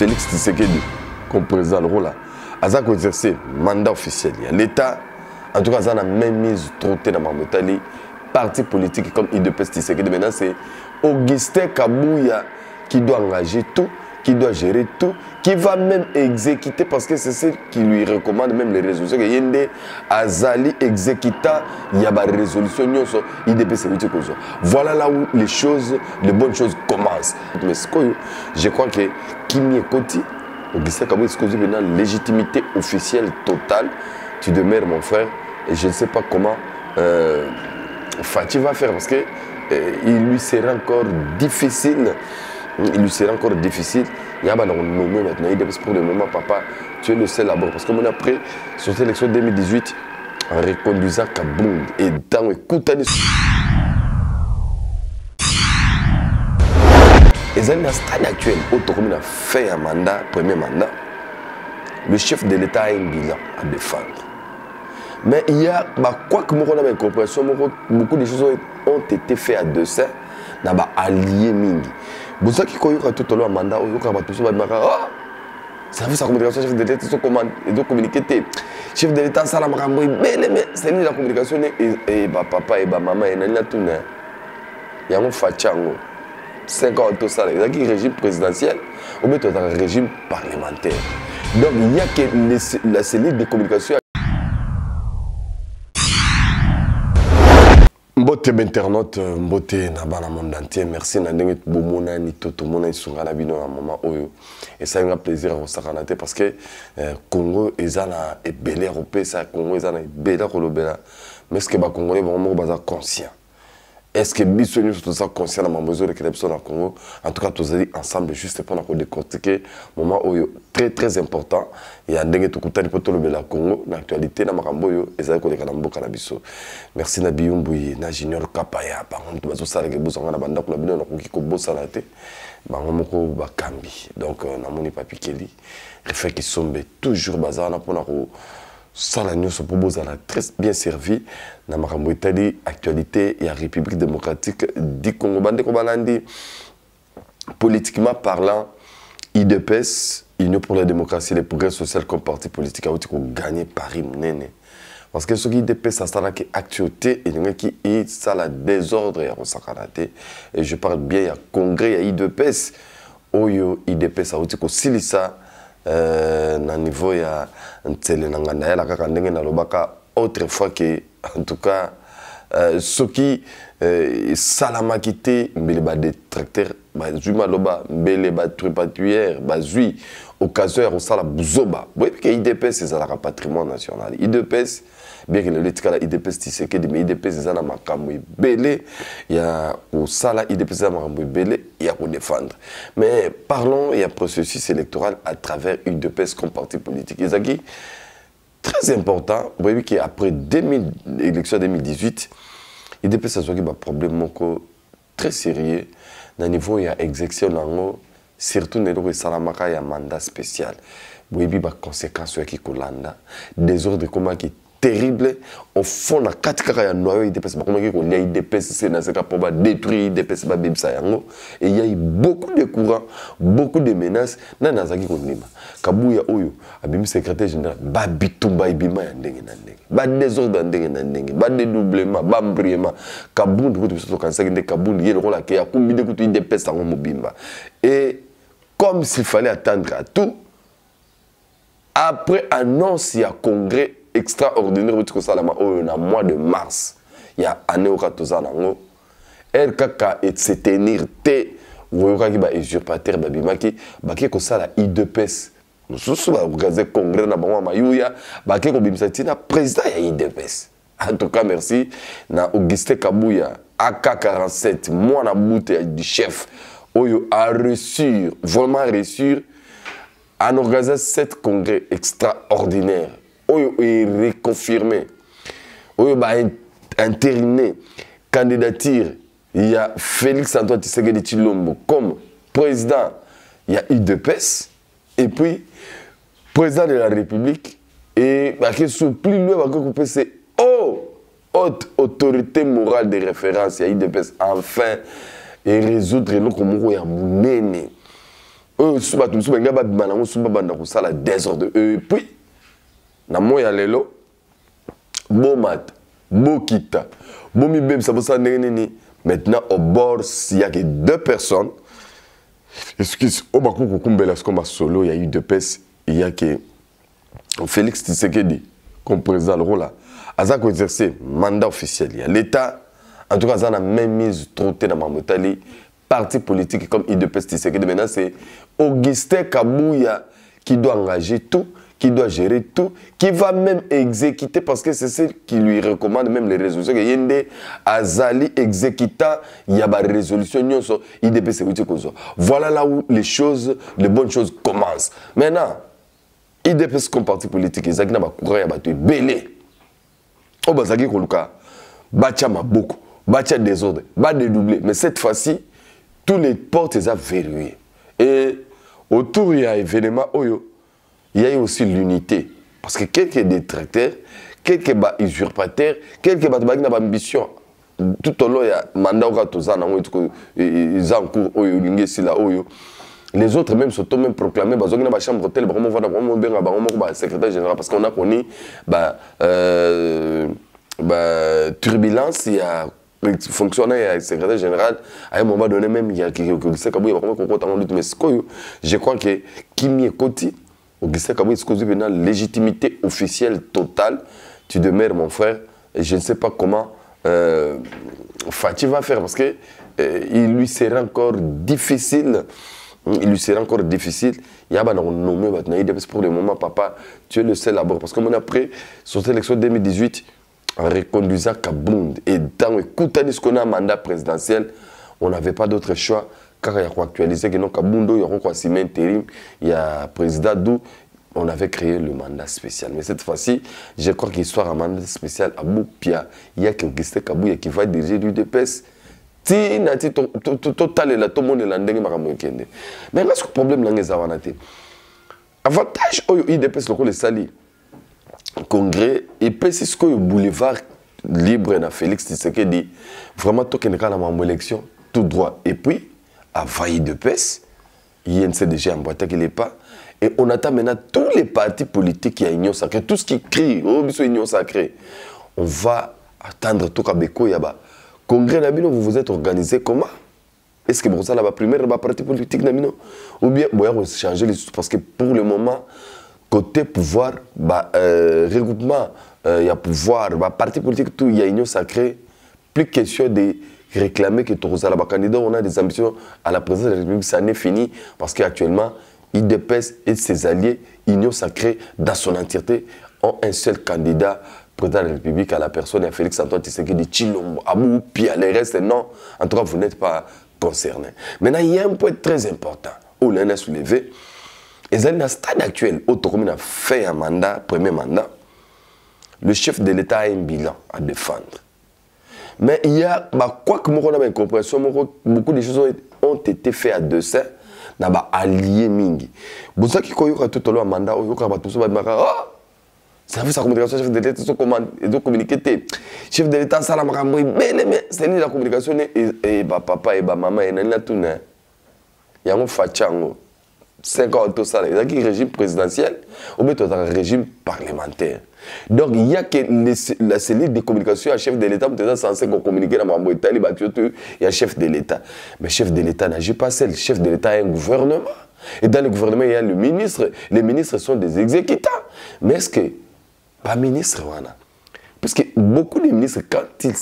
Félix Tshisekedi comme président le rôle là aza ko exercer mandat officiel ya l'état en tout cas ça n'a même mise trotter dans Mamotali parti politique comme IDPS Tshisekedi maintenant c'est Augustin Kabouya qui doit engager tout, qui doit gérer tout, qui va même exécuter parce que c'est ce qui lui recommande même les résolutions. Yende Azali exécuta, il y a des résolutions, voilà là où les choses, les bonnes choses commencent. Mais je crois que Kimi Ekoti, Augustin Kabouya, c'est une légitimité officielle totale. Tu demeures mon frère et je ne sais pas comment Fatih va faire parce que il lui sera encore difficile. Il lui sera encore difficile. Il y a nommé maintenant. Il dit pour le moment, papa, tu es le seul là-bas. Parce que mon après, sur cette élection 2018, en reconduisant Kaboum et dans le Koutani. Et dans le stade actuel, Autocommune a fait un mandat, premier mandat. Le chef de l'État a un bilan à défendre. Mais il y a, quoi que nous avons une compréhension, beaucoup de choses ont été faites à deux seins, dans alliés mingi. Vous savez qu'il y a tout le mandat, il y a tout le mandat. Service de communication, chef de l'État, ils ont communiqué. Chef de l'État, ça la marambo, mais c'est la communication et papa et maman et nana tout ne. Il y a un fachango. 5 ans tout ça, il y a un régime présidentiel, ou bien un régime parlementaire. Donc il y a que la cellule de communication. Mbote internaute, mbote na bana monde entier. Merci na ndenge bomona ni toto mona isunga na bino na moment oyo. Et ça un plaisir à sakanate parce que Congo ezana ebele européen ça Congo ezana ebele kolobela. Mais est-ce que ba Congolais vraiment baza conscient? Est-ce que biso nous sommes conscients de ma mesure de création au Congo? En tout cas, tous allés ensemble juste pour nous décortiquer moment très très important. Il y a des gens qui ont été le Congo, l'actualité dans Maramboyo et ça qu'on est dans Boka Nabiso. Merci Nabi Umbuyi, na Junior Kapaya, par contre, tu vas ça les beaux en banda pour la bino qui ko bossa la tête. Bangomoko bakambi. Donc na moni papi Kelly, refait qui sombe toujours bazana pour na ça la news pour vous très bien servi na makambo Italie actualité et la République démocratique du Congo bande ko balandi politiquement parlant IDPS Union pour la démocratie et le progrès social comme parti politique a gagné Paris monene parce que ce qui IDPS ça sera qui actualité et qui est ça la désordre et sakanate et je parle bien il y a congrès il y a IDPS oyo IDPS a ko silisa na niveau ya ntele nangana ya la kaka ndenge na lobaka autrefois que en tout cas ce qui salamakité mbele ba détracteur ba zuma loba mbele ba tripatuaire ba zui occasion ya sala buzoba boye que IDPS c'est la patrimoine national IDPS bien que le litika la IDPS Tshisekedi mais IDPS c'est na makambo belé ya au sala IDPS na makambo belé ya ko défendre mais parlons il y a processus électoral à travers IDPS comme parti politique ezaki très important vous voyez qu'après l'élection 2018 IDPS a un problème très sérieux au niveau de l'exécution surtout dans le salamaka il y a un mandat spécial vous voyez les conséquences qui sont désordre comment qui terrible au fond na katika ya noyau IDPS comment qui on IDPS c'est dans ce cas pour détruire IDPS ba bimsa yango et il y a eu beaucoup de courants beaucoup de menaces na nazaki konima Kabuya oyo abimi secrétaire général ba bitumba ibima ya ndenge na ndenge ba désordre ndenge na ndenge ba dédoublement ba mbriema Kabundu ko biso kanisa kende Kabundu yelo la ke ya kumbide kutu IDPS yango mobimba et comme s'il fallait attendre à tout après annonce il y a congrès extraordinaire au mois de mars il y a année au Katozanango elle kaka et se tenir te voyez ba usurpateur babimaki baki ko sala IDPS nous sommes organiser congrès na bango mayuya baki ko bimisa tina président ya IDPS en tout cas merci na Augustin Kabouya AK47 moi na boute du chef oyo a reçu vraiment reçu en organisant cet congrès extraordinaire oyo est reconfirmé oyo ba intériné candidature il y a Félix Antoine Tshisekedi Tshilombo comme président il y a IDPS et puis président de la République et bah qui sont plus loin bah c'est haute autorité morale de référence il y a IDPS enfin et résoudre nous comme il y a monene oyo susu bato mosusu balinga babima nango susu babanda kosala désordre et puis na moi ya lelo bomata bokita bomibebisa bosala ndenge nini maintenant au bord il y a que 2 personnes excuse au baku kokumbela ce comme solo il y a eu 2 pièces il y a que Félix Tshisekedi comme président le rôle là aza ko exercer mandat officiel il y a l'état en tout cas ça n'a même mise trotter dans mamotali parti politique comme IDPS Tshisekedi maintenant c'est Augustin Kabouya qui doit engager tout, qui doit gérer tout, qui va même exécuter parce que c'est ce qui lui recommande même les résolutions. Yende Azali exécutant, il y a des résolutions, IDPS. Voilà là où les choses, les bonnes choses commencent. Maintenant, IDPS comme parti politique, ils ont courage à belé. Au Bazaki Koluka, Bacha Maboko, Bacha désordre, Bat dédoublé. Mais cette fois-ci, tous les portes sont verrouillées. Et autour, il y a un événement, il y a aussi l'unité. Parce que quelques détracteurs, quelques usurpateurs, quelques ambitions, tout au long, il y a un mandat ils ont en cours, les autres même sont même proclamés, ils ont une chambre d'hôtel, secrétaire général, parce qu'on a connu turbulence, il y a fonctionnaire secrétaire général à un moment donné même il y a mais je crois que Kimi Ekoti Augustin Kabouya est une légitimité officielle totale tu demeures mon frère et je ne sais pas comment Fatih va faire parce que il lui sera encore difficile il y a nommé pour le moment papa tu es le seul à bord parce que mon après sur l'élection 2018 en reconduisant Kabound et dans écoutant ce qu'on a un mandat présidentiel, on n'avait pas d'autre choix car il y a actualisé que non Kaboundo, il y a quoi intérim, il y a président d'où on avait créé le mandat spécial. Mais cette fois-ci, je crois qu'il soit un mandat spécial à Boupia, il y a Augustin Kabouya qui va diriger l'UDPS. Total et là tout le monde est là mais là ce problème là c'est avantage au UDPS le sali congrès et puis c'est ce que le boulevard libre na Félix Tshisekedi vraiment tout qu'il y a dans élection tout droit et puis à vaille de pèse INC déjà en boîte qu'il est pas et on attend maintenant tous les partis politiques qui a union sacrée tout ce qui crie oh biso union sacrée on va attendre tout Kabeko yaba congrès Nabino vous vous êtes organisé comment est-ce que vous ça la première parti politique Nabino ou bien vous changer les parce que pour le moment côté pouvoir, regroupement, il y a pouvoir, parti politique, tout, il y a union sacrée. Plus question de réclamer que Torozala candidat, on a des ambitions à la présidence de la République, ça n'est fini parce qu'actuellement, IDPS et ses alliés, union sacrée dans son entièreté, ont un seul candidat président de la République à la personne, à Félix Antoine Tshisekedi Tshilombo, Abou, Pia, les restes, non. En tout cas, vous n'êtes pas concernés. Maintenant, il y a un point très important où l'on a soulevé. Et dans le stade actuel, où on a fait un mandat, premier mandat, le chef de l'État a un bilan à défendre. Mais il y a, quoi que nous avons une compréhension, beaucoup de choses ont été faites à dessein, dans les alliés mingi. Pour ça qui a tout au long mandat, il y a tout le monde service de communication, chef de l'État, ils ont communiqué. Chef de l'État, ça mais c'est la communication et papa et maman, et il y a un fachango. 5 ans tout ça, il y a un régime présidentiel ou bien un régime parlementaire. Donc il y a que la cellule de communication à chef de l'État est censé communiquer dans le État, il y a chef de l'État. Mais chef de l'État n'agit pas seul, le chef de l'État a un gouvernement. Et dans le gouvernement, il y a le ministre. Les ministres sont des exécutants. Mais est-ce que, pas ministre, voilà. Parce que beaucoup de ministres, quand ils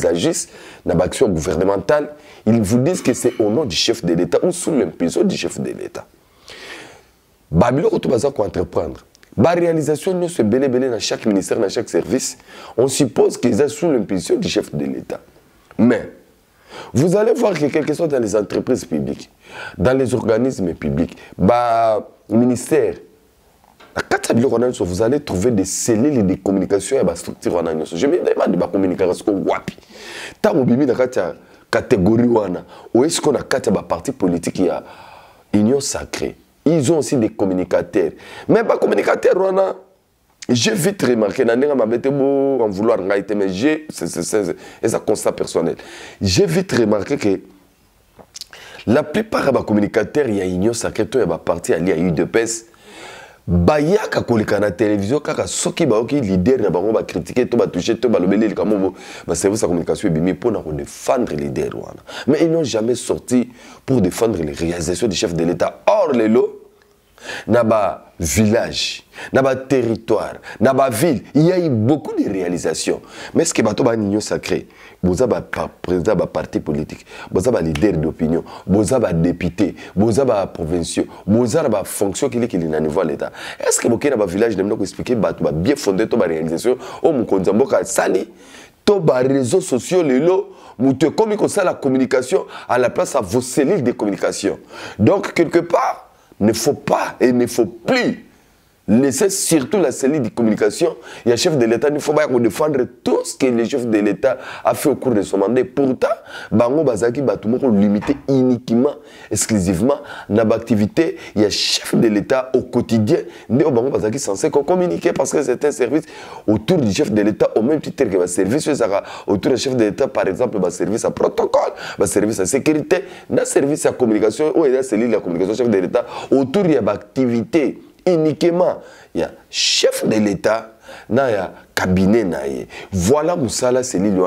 agissent dans l'action gouvernementale, ils vous disent que c'est au nom du chef de l'État ou sous l'impulsion du chef de l'État. Babylone, on va entreprendre. La réalisation de ce belé dans chaque ministère, dans chaque service, on suppose qu'ils sont sous l'impulsion du chef de l'État. Mais, vous allez voir que quelque chose dans les entreprises publiques, dans les organismes publics, ministère, vous allez trouver des cellules de communication et des structures. Je me demande de la communication. Tant que vous avez catégorie, ou est-ce qu'on a un parti politique qui a union sacrée. Ils ont aussi des communicateurs. Mais pas communicateurs, j'ai vite remarqué, en vouloir mais c'est un constat personnel. J'ai vite remarqué que La plupart des communicateurs, il y a Union Sacrée, il y a parti à l'UDPS. Bayaka koleka na télévision kaka soki baoki leader na bango ba critiquer to ba toucher to ba lobeli comme ba service de communication bimi pour na défendre les leaders wana. Mais ils n'ont jamais sorti pour défendre les réalisations du chef de l'État. Or les lots na ba village, na ba territoire, na ba ville, il y a eu beaucoup de réalisations. Mais ce que bato ba Union Sacrée, boza ba président ba parti politique, boza ba leader d'opinion, boza ba député, boza ba provinciaux, boza ba fonction qui est na niveau l'État. Est-ce que boké na ba village de nous expliquer bato ba bien fondé to ba réalisation au mukonza mboka sali to ba réseaux sociaux lelo muté comme comme ça la communication à la place à vos cellules de communication. Donc quelque part ne faut pas et ne faut plus laisser surtout la cellule de communication. Il y a le chef de l'État, il ne faut pas défendre tout ce que le chef de l'État a fait au cours de son mandat. Pourtant, Bango Bazaki Batumoko limité uniquement, exclusivement, dans l'activité. Il y a le chef de l'État au quotidien. Bango Bazaki censé communiquer parce que c'est un service autour du chef de l'État, au même titre que le service autour du chef de l'État, par exemple, le service à protocole, le service à sécurité, le service à communication, ou la cellule de communication, chef de l'État, autour il y a l'activité. Uniquement, il y a chef de l'État, il y a cabinet. Voilà Moussala, c'est l'île,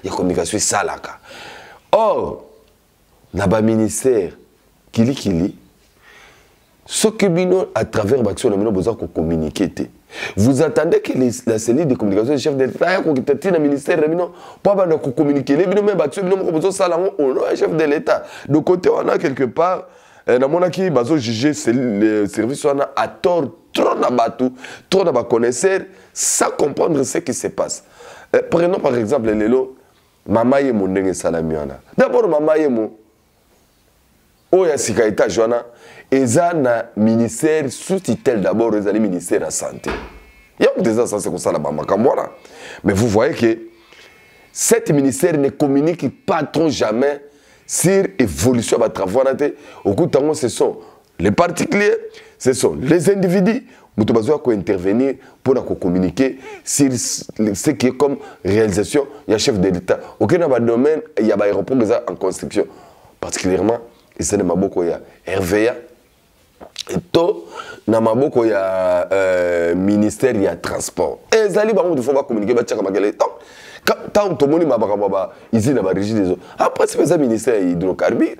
il y a communication salaka. Or, il y a un ministère qui ce que à travers l'action, nous avons communiqué. Vous attendez que la cellule de communication du chef de l'État ait un ministère, pas communiquer, même l'action, nous avons chef de l'État. De côté, on a quelque part. Na monaki bazo juger le service à tort trop na batou trop na ba connaisseur sans comprendre ce qui se passe. Prenons par exemple lelo mama ye mondenge salamiana. D'abord mama ye mo oya sikaita jona eza na ministère sous tutelle d'abord eza le ministère de la santé. Il y a des instances comme ça là bas makambola. Mais vous voyez que cet ministère ne communique pas trop jamais sur l'évolution de travaux. Au cours de ce sont les particuliers, ce sont les individus. Nous devons intervenir pour communiquer sur ce qui est comme réalisation. Il y a chef de l'État. Aucun domaine, il y a un aéroport en construction. Particulièrement, il y a RVA. Et tout, il y a ministère, il y a transport. Et les alliés, il faut communiquer. Tant que monde m'a ici na régie des eaux. Après c'est le ministère hydrocarbures.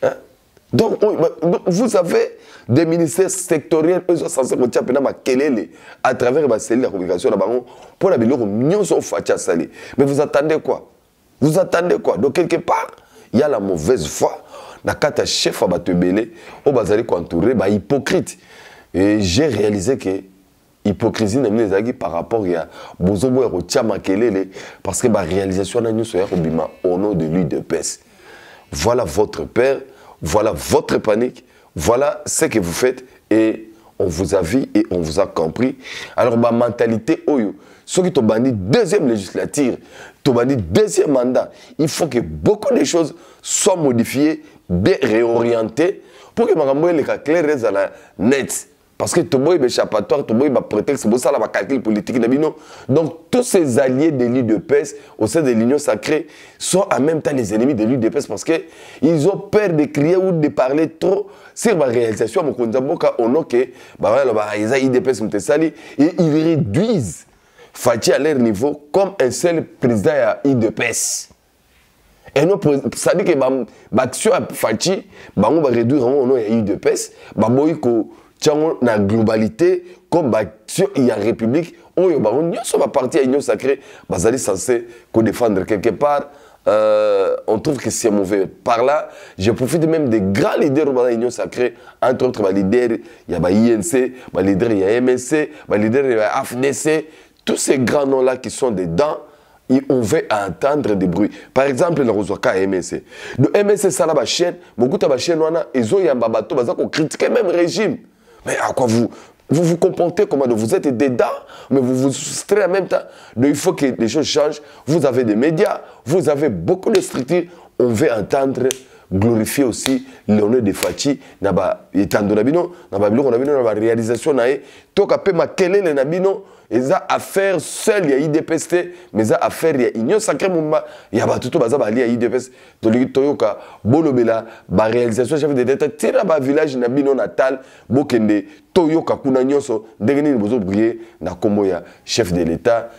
Hein? Donc vous avez des ministères sectoriels eux sont censés monter à travers la cellule de communication pour la biloko mieux au facha salé. Mais vous attendez quoi? Vous attendez quoi? Donc quelque part, il y a la mauvaise foi. Na kata chef ba te belé au bazali entouré ba hypocrite. Et j'ai réalisé que hypocrisie par rapport à Bozobo et Makelele parce que la réalisation au nom de l'UDPS. Voilà votre père, voilà votre panique, voilà ce que vous faites et on vous a vu et on vous a compris. Alors ma mentalité, ceux qui ont banni deuxième législature, qui ont banni deuxième mandat, il faut que beaucoup de choses soient modifiées, bien réorientées pour que ma les clair reste à la net. Parce que tout le monde est échappatoire, tout le monde est prétexte, c'est ça, la calcul politique. Donc, tous ces alliés de l'UDPS au sein de l'Union Sacrée sont en même temps les ennemis de l'UDPS parce qu'ils ont peur de crier ou de parler trop sur la réalisation. Et ils réduisent Fachi à leur niveau comme un seul président à l'UDPS. Et nous, ça dit que l'action à Fachi, on va réduire au nom de l'UDPS, la globalité, comme il y a République, on va partir à l'Union Sacrée, on est censé défendre quelque part. On trouve que c'est mauvais. Par là, je profite même des grands leaders de l'Union Sacrée, entre autres, les leaders, il y a l'INC, les leaders, il y a MSC, les leaders, il y a AFDC, tous ces grands noms-là qui sont dedans. On veut entendre des bruits. Par exemple, le Rosoka MSC. Le MSC, ça la chaîne, beaucoup de chaînes, ils ont un bateau, ils ont critiqué même le régime. Mais à quoi vous comportez comment? Vous êtes dedans, mais vous vous soustrayez en même temps. Donc il faut que les choses changent. Vous avez des médias, vous avez beaucoup de structures. On veut entendre, glorifier aussi l'honneur de Fachi. Naba réalisation nae. Toka pe makelele nabino eza affaire seule ya IDPS te mais eza affaire ya union sacré mumba ya bato to baza bali ya IDPS tolingi toyoka bolobela ba réalisation chef de l'état tira ba village na bino natal bokende toyoka kuna nyonso ndenge nini bozo briller na kombo ya chef de l'état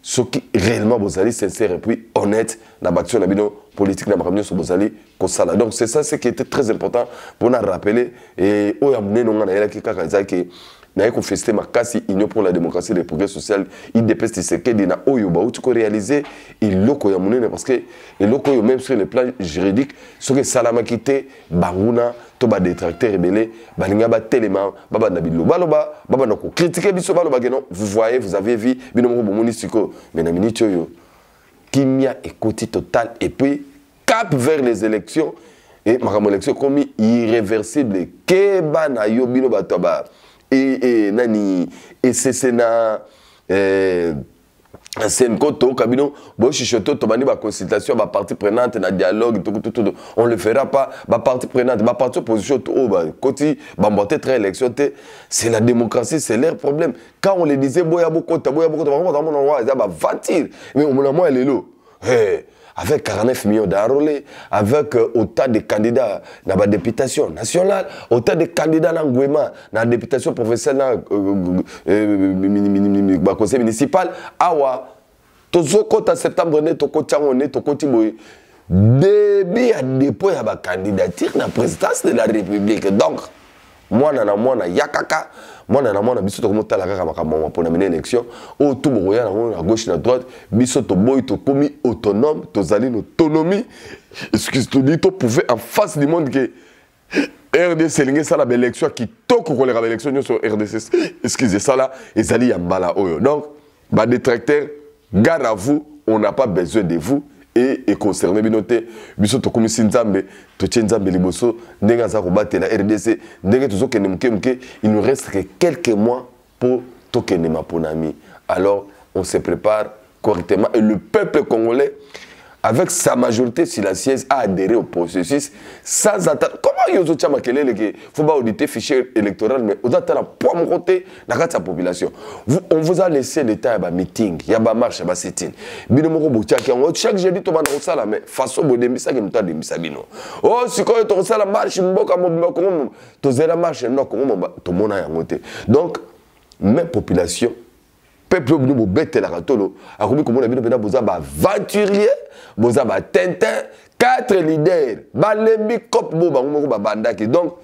ce qui réellement bozali sincère et puis honnête na baction na bino politique na makamyo so bozali kosala. Donc c'est ça ce qui était très important pour nous rappeler et oya muneno nga na yela ki kaka zaki na yeko fester makasi union pour la démocratie et le progrès social IDPS Tshisekedi na oyo ba uti ko réaliser iloko ya munene parce que iloko yo même sur le plan juridique ce que salama kité banguna to ba détracteur rebelle balinga ba telema baba na bilo baloba baba na ko critiquer biso baloba que non vous voyez vous avez vu bino mo monisiko mais na minute yo kimia et côté total et puis cap vers les élections et ma élection comme irréversible keba na yo bino batoba et nani et c'est na c'est une côte cabino bon chichoto to bani ba consultation ba partie prenante na dialogue tout on le fera pas ba partie prenante ba partie opposition to ba côté ba monter très élection c'est la démocratie c'est leur problème quand on les disait boya boko ta boya boko on va ba vatir mais au moment elle est là avec 49 millions d'enrôlés, avec autant de candidats dans la députation nationale, autant de candidats dans Ngwema, dans la députation professionnelle, dans le conseil municipal, awa, tozo kota septembre ne toko tiango ne toko tiboy, début à dépôt à la candidature dans la présidence de la République. Donc, moi na yakaka, moi na biso to komota la kaka makambo pour mener l'élection, au tout boya na gauche na droite, biso to boy to komi autonome, to zali autonomie. Excuse to dit to pouvait en face du monde que RDC lingue ça la belle élection qui toko ko la élection sur RDC. Excusez ça là, et zali yambala oyo. Donc, ba détracteur, garde à vous, on n'a pas besoin de vous. Et concerné binoté biso to komi sinzambe to tshenzambe liboso ndenga za ko batela RDC ndenge tozo kene mke il nous reste que quelques mois pour tokene maponami. Alors on se prépare correctement et le peuple congolais avec sa majorité silencieuse a adhéré au processus sans attendre. Comment yozo tchama kelele que faut pas auditer fichier électoral mais aux attendre pour mon côté la sa population. On vous a laissé l'état ya meeting, ya ba marche, ya ba sit-in. Bino moko botiaki chaque jeudi to bana kosala mais façon bodembisa ke muta dembisa bino. Oh sikoyo to kosala marche mboka mobimba kongo to zela marche no kongo to mona yango te. Donc même population peuple nous bête la ratolo a comme on a vu bena boza ba aventurier boza ba tintin 4 leaders balembi cop bo bango ba bandaki. Donc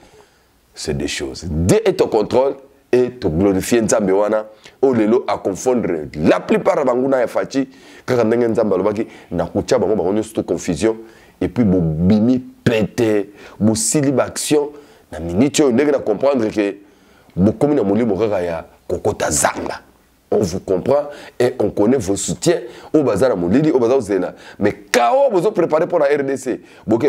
c'est des choses Dieu est au contrôle et te glorifier nzambe wana o lelo à confondre la plupart banguna ya fachi kaka ndenge nzambe alobaki na kutia bango bango nyonso confusion et puis bo bimi pété bo sili ba action na minute on ndenge na comprendre que bo komi na molimo kaka ya kokota zanga. On vous comprend et on connaît vos soutiens au bazar à Moulili, au bazar au Zéna. Mais quand vous vous préparez pour la RDC,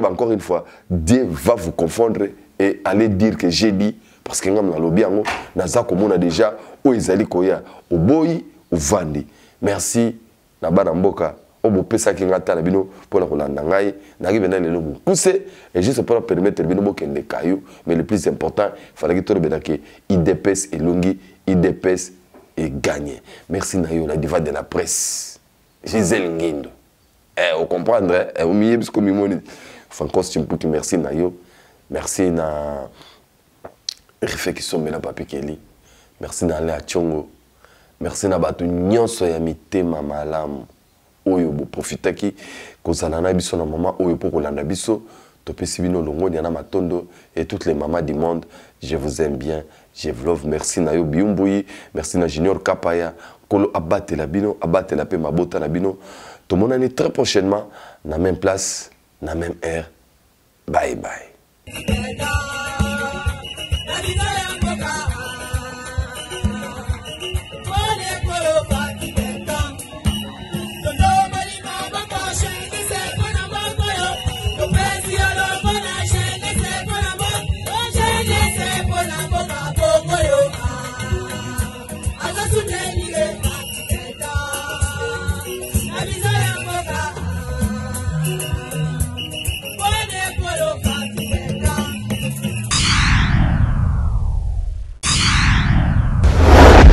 encore une fois, Dieu va vous confondre et aller dire que j'ai dit, parce que nous avons lobby, nous avons déjà, où ils allaient koya, au boyi, au vandi. Merci, Nabana Mboka, au beau pesa qui ngata la bino pour la Rolanda Ngai, n'arrive pas à le pousser et juste pour permettre bino boken des cailloux. Mais le plus important, il fallait que tu IDPS et Lungi, IDPS et gagner. Merci Nayo, la diva de la presse. Gisèle Nguindo. Vous comprenez, au milieu de ce que je costume pour merci Nayo. Merci na réflexion de la papi Kelly. Merci na Léa Tchongo. Merci na batu nyonso ya mitema malamu. Oyo bo profita ki kozala na biso na mama oyo pour kolanda biso. Topesi bino longo diana matondo et toutes les mamans du monde. Je vous aime bien. Je vous love. Merci Nayo Biumboui. Merci na Junior Kapaya. Kolo abate la bino, abate la paix mabota la bino. Tout le monde est très prochainement, na même place, na même heure. Bye bye.